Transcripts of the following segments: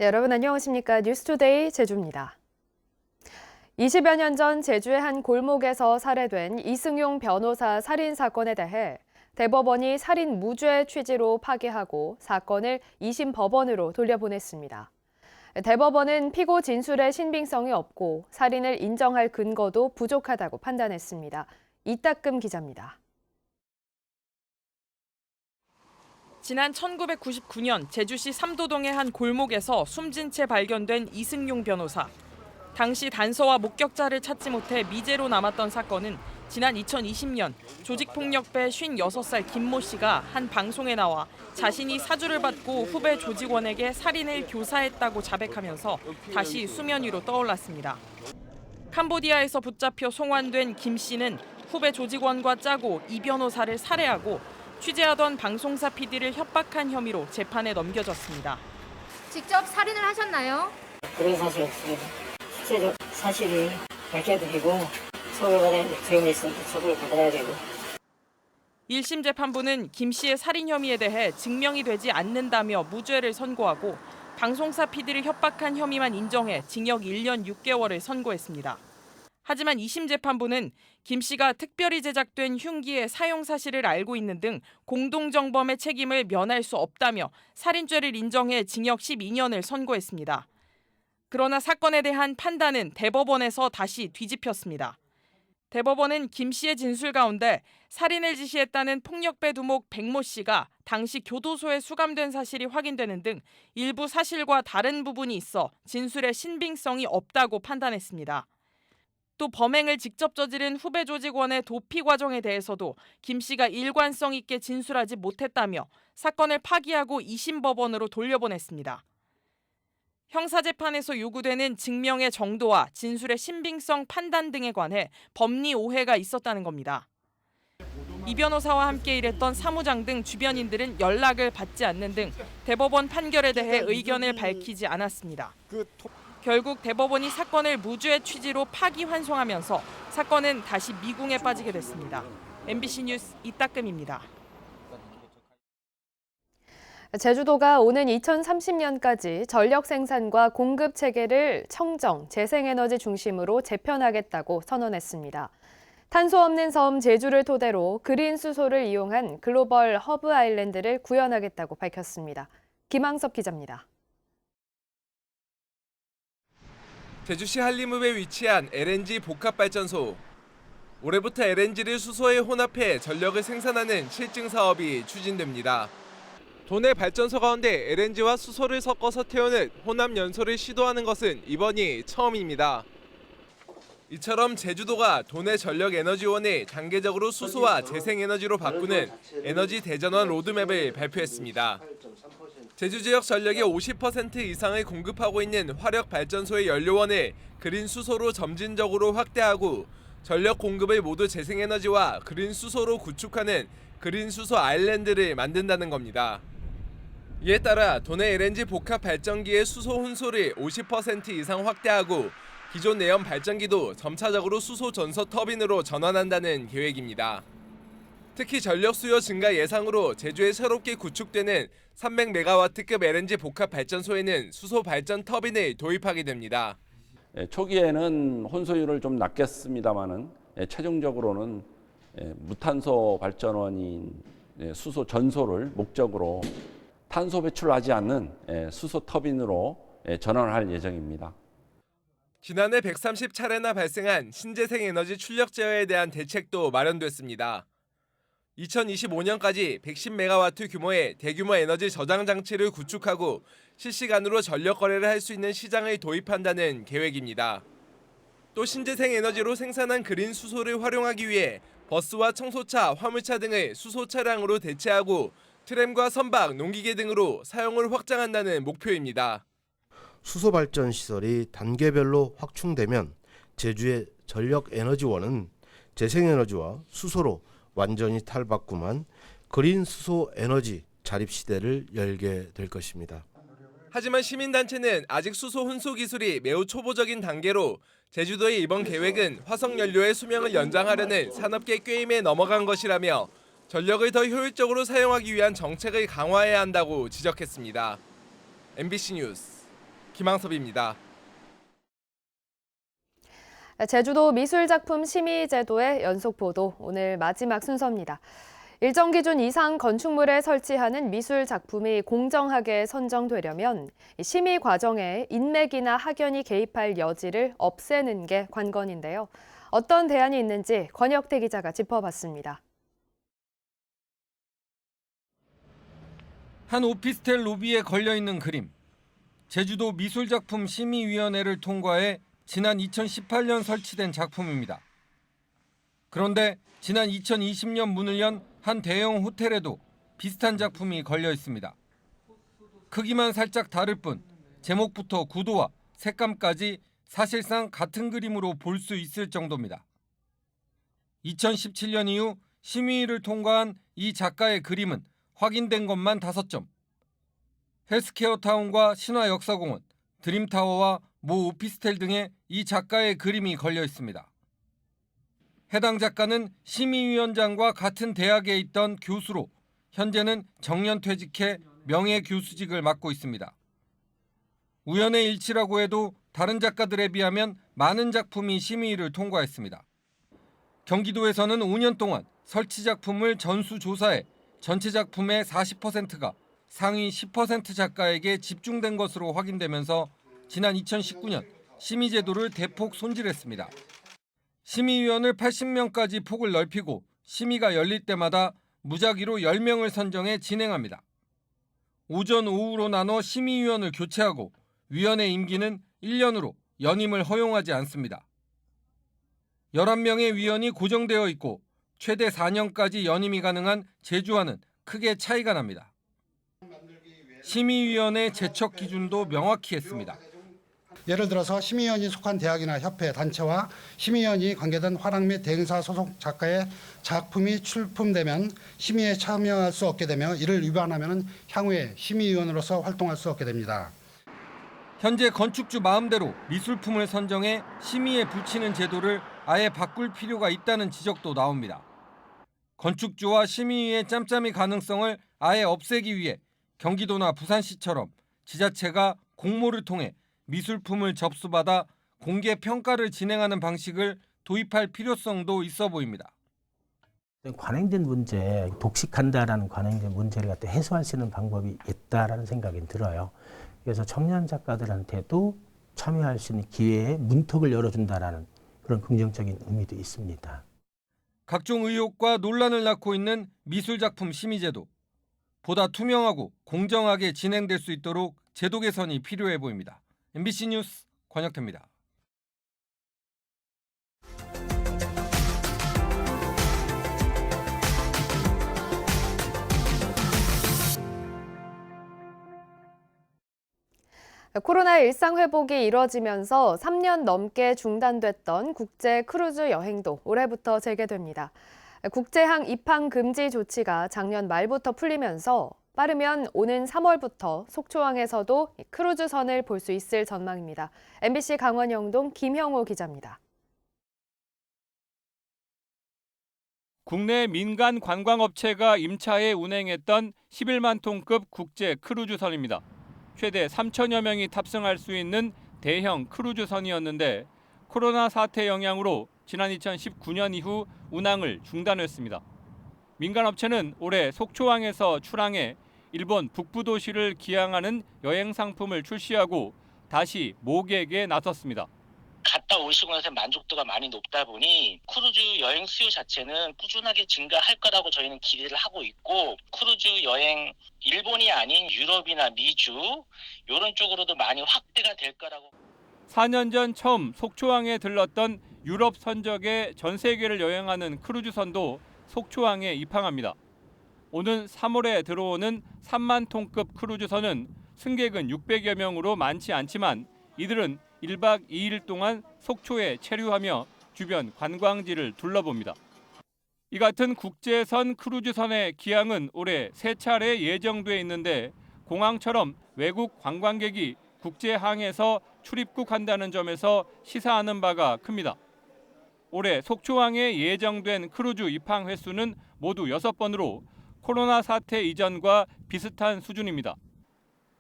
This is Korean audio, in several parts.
네, 여러분 안녕하십니까? 뉴스투데이 제주입니다. 20여 년 전 제주의 한 골목에서 살해된 이승용 변호사 살인 사건에 대해 대법원이 살인 무죄 취지로 파기하고 사건을 2심 법원으로 돌려보냈습니다. 대법원은 피고 진술의 신빙성이 없고 살인을 인정할 근거도 부족하다고 판단했습니다. 이따금 기자입니다. 지난 1999년 제주시 삼도동의 한 골목에서 숨진 채 발견된 이승용 변호사. 당시 단서와 목격자를 찾지 못해 미제로 남았던 사건은 지난 2020년 조직폭력배 56살 김모 씨가 한 방송에 나와 자신이 사주를 받고 후배 조직원에게 살인을 교사했다고 자백하면서 다시 수면 위로 떠올랐습니다. 캄보디아에서 붙잡혀 송환된 김 씨는 후배 조직원과 짜고 이 변호사를 살해하고 취재하던 방송사 PD를 협박한 혐의로 재판에 넘겨졌습니다. 직접 살인을 하셨나요? 그런 사실 없습니다. 실제적 사실이 밝혀드리고 처벌받아야 죄가 있으니까 처벌을 받아야 되고. 1심 재판부는 김 씨의 살인 혐의에 대해 증명이 되지 않는다며 무죄를 선고하고 방송사 PD를 협박한 혐의만 인정해 징역 1년 6개월을 선고했습니다. 하지만 2심 재판부는 김 씨가 특별히 제작된 흉기의 사용 사실을 알고 있는 등 공동정범의 책임을 면할 수 없다며 살인죄를 인정해 징역 12년을 선고했습니다. 그러나 사건에 대한 판단은 대법원에서 다시 뒤집혔습니다. 대법원은 김 씨의 진술 가운데 살인을 지시했다는 폭력배 두목 백모 씨가 당시 교도소에 수감된 사실이 확인되는 등 일부 사실과 다른 부분이 있어 진술의 신빙성이 없다고 판단했습니다. 또 범행을 직접 저지른 후배 조직원의 도피 과정에 대해서도 김 씨가 일관성 있게 진술하지 못했다며 사건을 파기하고 2심 법원으로 돌려보냈습니다. 형사재판에서 요구되는 증명의 정도와 진술의 신빙성 판단 등에 관해 법리 오해가 있었다는 겁니다. 이 변호사와 함께 일했던 사무장 등 주변인들은 연락을 받지 않는 등 대법원 판결에 대해 의견을 밝히지 않았습니다. 결국 대법원이 사건을 무죄 취지로 파기환송하면서 사건은 다시 미궁에 빠지게 됐습니다. MBC 뉴스 이따금입니다. 제주도가 오는 2030년까지 전력 생산과 공급 체계를 청정, 재생에너지 중심으로 재편하겠다고 선언했습니다. 탄소 없는 섬 제주를 토대로 그린 수소를 이용한 글로벌 허브 아일랜드를 구현하겠다고 밝혔습니다. 김항섭 기자입니다. 제주시 한림읍에 위치한 LNG 복합발전소. 올해부터 LNG를 수소에 혼합해 전력을 생산하는 실증 사업이 추진됩니다. 도내 발전소 가운데 LNG와 수소를 섞어서 태우는 혼합 연소를 시도하는 것은 이번이 처음입니다. 이처럼 제주도가 도내 전력 에너지원을 단계적으로 수소와 재생에너지로 바꾸는 에너지 대전환 로드맵을 발표했습니다. 제주 지역 전력의 50% 이상을 공급하고 있는 화력 발전소의 연료원을 그린 수소로 점진적으로 확대하고 전력 공급을 모두 재생에너지와 그린 수소로 구축하는 그린 수소 아일랜드를 만든다는 겁니다. 이에 따라 도내 LNG 복합 발전기의 수소 혼소를 50% 이상 확대하고 기존 내연 발전기도 점차적으로 수소 전소 터빈으로 전환한다는 계획입니다. 특히 전력 수요 증가 예상으로 제주에 새롭게 구축되는 300메가와트급 LNG 복합 발전소에는 수소 발전 터빈을 도입하게 됩니다. 초기에는 혼소율을 좀 낮겠습니다만은 최종적으로는 무탄소 발전원인 수소 전소를 목적으로 탄소 배출하지 않는 수소 터빈으로 전환할 예정입니다. 지난해 130차례나 발생한 신재생 에너지 출력 제어에 대한 대책도 마련됐습니다. 2025년까지 110메가와트 규모의 대규모 에너지 저장 장치를 구축하고 실시간으로 전력 거래를 할 수 있는 시장을 도입한다는 계획입니다. 또 신재생 에너지로 생산한 그린 수소를 활용하기 위해 버스와 청소차, 화물차 등을 수소 차량으로 대체하고 트램과 선박, 농기계 등으로 사용을 확장한다는 목표입니다. 수소 발전 시설이 단계별로 확충되면 제주의 전력 에너지원은 재생에너지와 수소로 완전히 탈바꿈한 그린 수소 에너지 자립 시대를 열게 될 것입니다. 하지만 시민단체는 아직 수소 혼소 기술이 매우 초보적인 단계로 제주도의 이번 계획은 화석연료의 수명을 연장하려는 산업계 꾀임에 넘어간 것이라며 전력을 더 효율적으로 사용하기 위한 정책을 강화해야 한다고 지적했습니다. MBC 뉴스 김항섭입니다. 제주도 미술작품 심의제도의 연속 보도, 오늘 마지막 순서입니다. 일정 기준 이상 건축물에 설치하는 미술 작품이 공정하게 선정되려면 심의 과정에 인맥이나 학연이 개입할 여지를 없애는 게 관건인데요. 어떤 대안이 있는지 권혁태 기자가 짚어봤습니다. 한 오피스텔 로비에 걸려있는 그림. 제주도 미술작품 심의위원회를 통과해 지난 2018년 설치된 작품입니다. 그런데 지난 2020년 문을 연 한 대형 호텔에도 비슷한 작품이 걸려 있습니다. 크기만 살짝 다를 뿐 제목부터 구도와 색감까지 사실상 같은 그림으로 볼 수 있을 정도입니다. 2017년 이후 심의를 통과한 이 작가의 그림은 확인된 것만 5점. 헬스케어 타운과 신화역사공원, 드림타워와 모 오피스텔 등에 이 작가의 그림이 걸려 있습니다. 해당 작가는 심의위원장과 같은 대학에 있던 교수로 현재는 정년퇴직해 명예교수직을 맡고 있습니다. 우연의 일치라고 해도 다른 작가들에 비하면 많은 작품이 심의를 통과했습니다. 경기도에서는 5년 동안 설치 작품을 전수조사해 전체 작품의 40%가 상위 10% 작가에게 집중된 것으로 확인되면서 지난 2019년 심의제도를 대폭 손질했습니다. 심의위원을 80명까지 폭을 넓히고 심의가 열릴 때마다 무작위로 10명을 선정해 진행합니다. 오전, 오후로 나눠 심의위원을 교체하고 위원회 임기는 1년으로 연임을 허용하지 않습니다. 11명의 위원이 고정되어 있고 최대 4년까지 연임이 가능한 제주와는 크게 차이가 납니다. 심의위원회 제척 기준도 명확히 했습니다. 예를 들어서 심의위원이 속한 대학이나 협회, 단체와 심의위원이 관계된 화랑 및 대행사 소속 작가의 작품이 출품되면 심의에 참여할 수 없게 되며 이를 위반하면 향후에 심의위원으로서 활동할 수 없게 됩니다. 현재 건축주 마음대로 미술품을 선정해 심의에 붙이는 제도를 아예 바꿀 필요가 있다는 지적도 나옵니다. 건축주와 심의위의 짬짬이 가능성을 아예 없애기 위해 경기도나 부산시처럼 지자체가 공모를 통해 미술품을 접수받아 공개 평가를 진행하는 방식을 도입할 필요성도 있어 보입니다. 관행된 문제, 독식한다라는 관행된 문제를 갖다 해소할 수 있는 방법이 있다라는 생각이 들어요. 그래서 청년 작가들한테도 참여할 수 있는 기회에 문턱을 열어준다라는 그런 긍정적인 의미도 있습니다. 각종 의혹과 논란을 낳고 있는 미술작품 심의제도. 보다 투명하고 공정하게 진행될 수 있도록 제도 개선이 필요해 보입니다. MBC 뉴스 권혁태입니다. 코로나 일상 회복이 이뤄지면서 3년 넘게 중단됐던 국제 크루즈 여행도 올해부터 재개됩니다. 국제항 입항 금지 조치가 작년 말부터 풀리면서 빠르면 오는 3월부터 속초항에서도 크루즈선을 볼 수 있을 전망입니다. MBC 강원 영동 김형호 기자입니다. 국내 민간 관광업체가 임차해 운행했던 11만 톤급 국제 크루즈선입니다. 최대 3천여 명이 탑승할 수 있는 대형 크루즈선이었는데 코로나 사태 영향으로 지난 2019년 이후 운항을 중단했습니다. 민간업체는 올해 속초항에서 출항해 일본 북부 도시를 기항하는 여행 상품을 출시하고 다시 모객에 나섰습니다. 갔다 오시고 나서 만족도가 많이 높다 보니 크루즈 여행 수요 자체는 꾸준하게 증가할 거라고 저희는 기대를 하고 있고 크루즈 여행 일본이 아닌 유럽이나 미주 이런 쪽으로도 많이 확대가 될 거라고. 4년 전 처음 속초항에 들렀던 유럽 선적의 전 세계를 여행하는 크루즈선도 속초항에 입항합니다. 오는 3월에 들어오는 3만 톤급 크루즈선은 승객은 600여 명으로 많지 않지만 이들은 1박 2일 동안 속초에 체류하며 주변 관광지를 둘러봅니다. 이 같은 국제선 크루즈선의 기항은 올해 3차례 예정돼 있는데 공항처럼 외국 관광객이 국제항에서 출입국한다는 점에서 시사하는 바가 큽니다. 올해 속초항에 예정된 크루즈 입항 횟수는 모두 6번으로 코로나 사태 이전과 비슷한 수준입니다.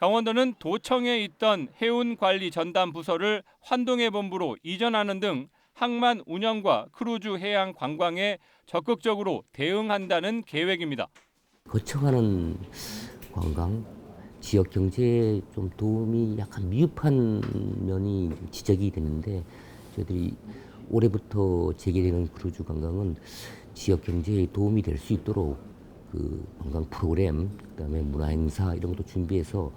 강원도는 도청에 있던 해운관리 전담 부서를 환동해본부로 이전하는 등 항만 운영과 크루즈 해양 관광에 적극적으로 대응한다는 계획입니다. 거쳐가는 관광, 지역 경제에 좀 도움이 약간 미흡한 면이 지적이 되는데 저희들이 올해부터 재개되는 크루즈 관광은 지역 경제에 도움이 될 수 있도록 그 관광 프로그램, 그다음에 문화 행사 이런 것도 준비해서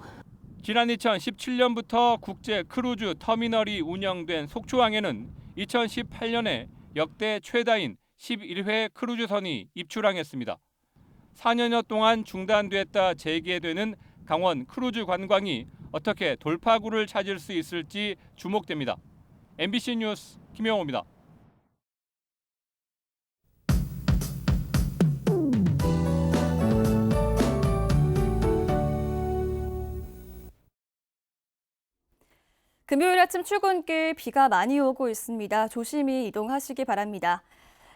지난 2017년부터 국제 크루즈 터미널이 운영된 속초항에는 2018년에 역대 최다인 11회 크루즈선이 입출항했습니다. 4년여 동안 중단됐다 재개되는 강원 크루즈 관광이 어떻게 돌파구를 찾을 수 있을지 주목됩니다. MBC 뉴스 김영호입니다. 금요일 아침 출근길 비가 많이 오고 있습니다. 조심히 이동하시기 바랍니다.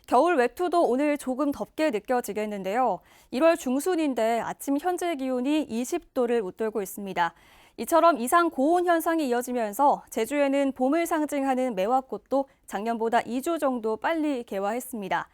겨울 외투도 오늘 조금 덥게 느껴지겠는데요. 1월 중순인데 아침 현재 기온이 20도를 웃돌고 있습니다. 이처럼 이상 고온 현상이 이어지면서 제주에는 봄을 상징하는 매화꽃도 작년보다 2주 정도 빨리 개화했습니다.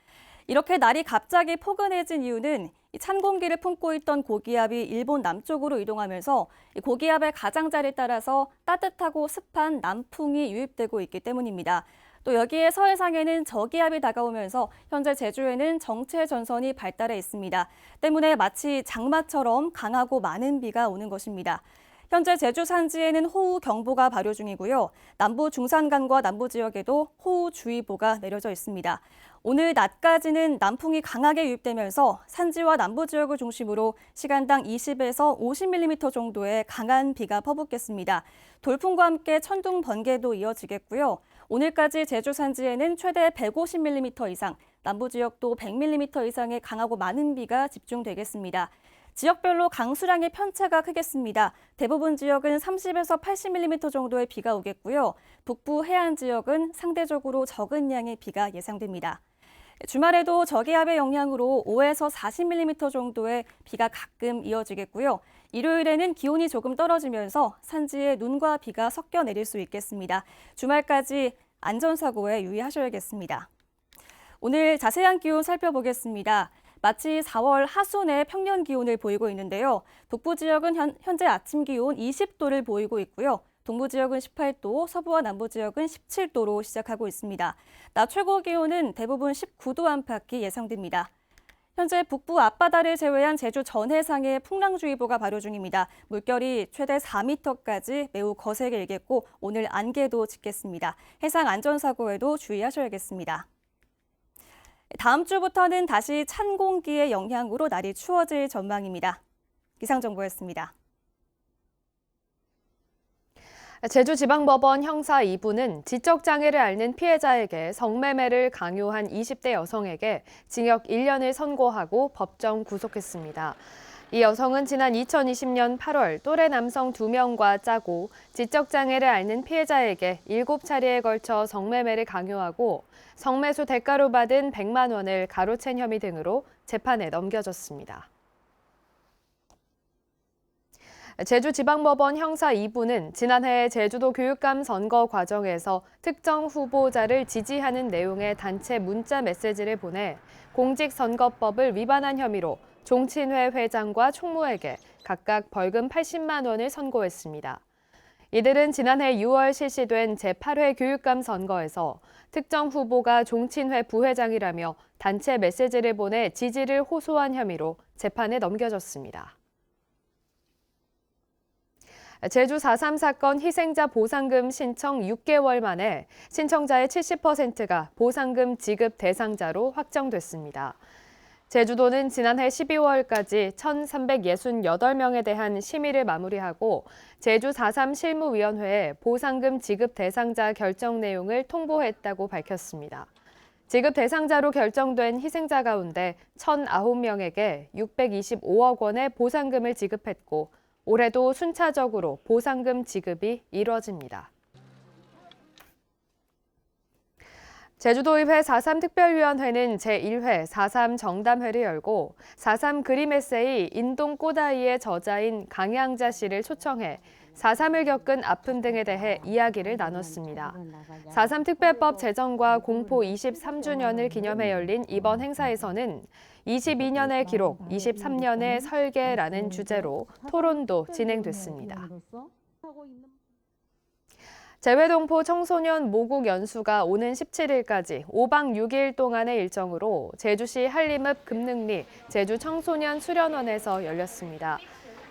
이렇게 날이 갑자기 포근해진 이유는 찬 공기를 품고 있던 고기압이 일본 남쪽으로 이동하면서 고기압의 가장자리에 따라서 따뜻하고 습한 남풍이 유입되고 있기 때문입니다. 또 여기에 서해상에는 저기압이 다가오면서 현재 제주에는 정체 전선이 발달해 있습니다. 때문에 마치 장마처럼 강하고 많은 비가 오는 것입니다. 현재 제주 산지에는 호우경보가 발효 중이고요. 남부 중산간과 남부 지역에도 호우주의보가 내려져 있습니다. 오늘 낮까지는 남풍이 강하게 유입되면서 산지와 남부 지역을 중심으로 시간당 20에서 50mm 정도의 강한 비가 퍼붓겠습니다. 돌풍과 함께 천둥, 번개도 이어지겠고요. 오늘까지 제주 산지에는 최대 150mm 이상, 남부 지역도 100mm 이상의 강하고 많은 비가 집중되겠습니다. 지역별로 강수량의 편차가 크겠습니다. 대부분 지역은 30에서 80mm 정도의 비가 오겠고요. 북부 해안 지역은 상대적으로 적은 양의 비가 예상됩니다. 주말에도 저기압의 영향으로 5에서 40mm 정도의 비가 가끔 이어지겠고요. 일요일에는 기온이 조금 떨어지면서 산지에 눈과 비가 섞여 내릴 수 있겠습니다. 주말까지 안전사고에 유의하셔야겠습니다. 오늘 자세한 기온 살펴보겠습니다. 마치 4월 하순의 평년 기온을 보이고 있는데요. 북부 지역은 현재 아침 기온 20도를 보이고 있고요. 동부 지역은 18도, 서부와 남부 지역은 17도로 시작하고 있습니다. 낮 최고 기온은 대부분 19도 안팎이 예상됩니다. 현재 북부 앞바다를 제외한 제주 전해상에 풍랑주의보가 발효 중입니다. 물결이 최대 4m까지 매우 거세게 일겠고 오늘 안개도 짙겠습니다. 해상 안전사고에도 주의하셔야겠습니다. 다음 주부터는 다시 찬 공기의 영향으로 날이 추워질 전망입니다. 기상정보였습니다. 제주지방법원 형사 2부는 지적장애를 앓는 피해자에게 성매매를 강요한 20대 여성에게 징역 1년을 선고하고 법정 구속했습니다. 이 여성은 지난 2020년 8월 또래 남성 2명과 짜고 지적장애를 앓는 피해자에게 7차례에 걸쳐 성매매를 강요하고 성매수 대가로 받은 100만 원을 가로챈 혐의 등으로 재판에 넘겨졌습니다. 제주지방법원 형사 2부는 지난해 제주도 교육감 선거 과정에서 특정 후보자를 지지하는 내용의 단체 문자 메시지를 보내 공직선거법을 위반한 혐의로 종친회 회장과 총무에게 각각 벌금 80만 원을 선고했습니다. 이들은 지난해 6월 실시된 제8회 교육감 선거에서 특정 후보가 종친회 부회장이라며 단체 메시지를 보내 지지를 호소한 혐의로 재판에 넘겨졌습니다. 제주 4.3 사건 희생자 보상금 신청 6개월 만에 신청자의 70%가 보상금 지급 대상자로 확정됐습니다. 제주도는 지난해 12월까지 1,368명에 대한 심의를 마무리하고 제주 4.3 실무위원회에 보상금 지급 대상자 결정 내용을 통보했다고 밝혔습니다. 지급 대상자로 결정된 희생자 가운데 1,009명에게 625억 원의 보상금을 지급했고 올해도 순차적으로 보상금 지급이 이뤄집니다. 제주도의회 4.3 특별위원회는 제1회 4.3 정담회를 열고 4.3 그림 에세이 인동 꼬다이의 저자인 강양자 씨를 초청해 4.3을 겪은 아픔 등에 대해 이야기를 나눴습니다. 4.3 특별법 제정과 공포 23주년을 기념해 열린 이번 행사에서는 22년의 기록, 23년의 설계라는 주제로 토론도 진행됐습니다. 재외동포 청소년 모국 연수가 오는 17일까지 5박 6일 동안의 일정으로 제주시 한림읍 금능리 제주 청소년 수련원에서 열렸습니다.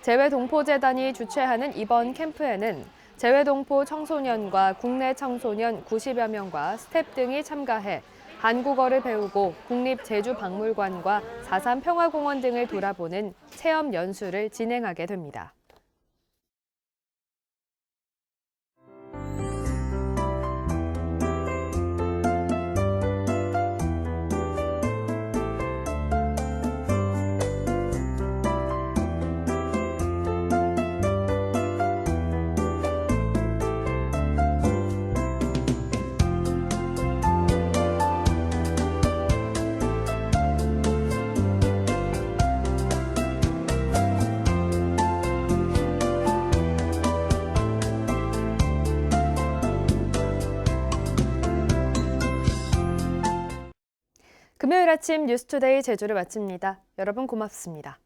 재외동포재단이 주최하는 이번 캠프에는 재외동포 청소년과 국내 청소년 90여 명과 스텝 등이 참가해 한국어를 배우고 국립제주박물관과 4.3 평화공원 등을 돌아보는 체험 연수를 진행하게 됩니다. 금요일 아침 뉴스투데이 제주를 마칩니다. 여러분 고맙습니다.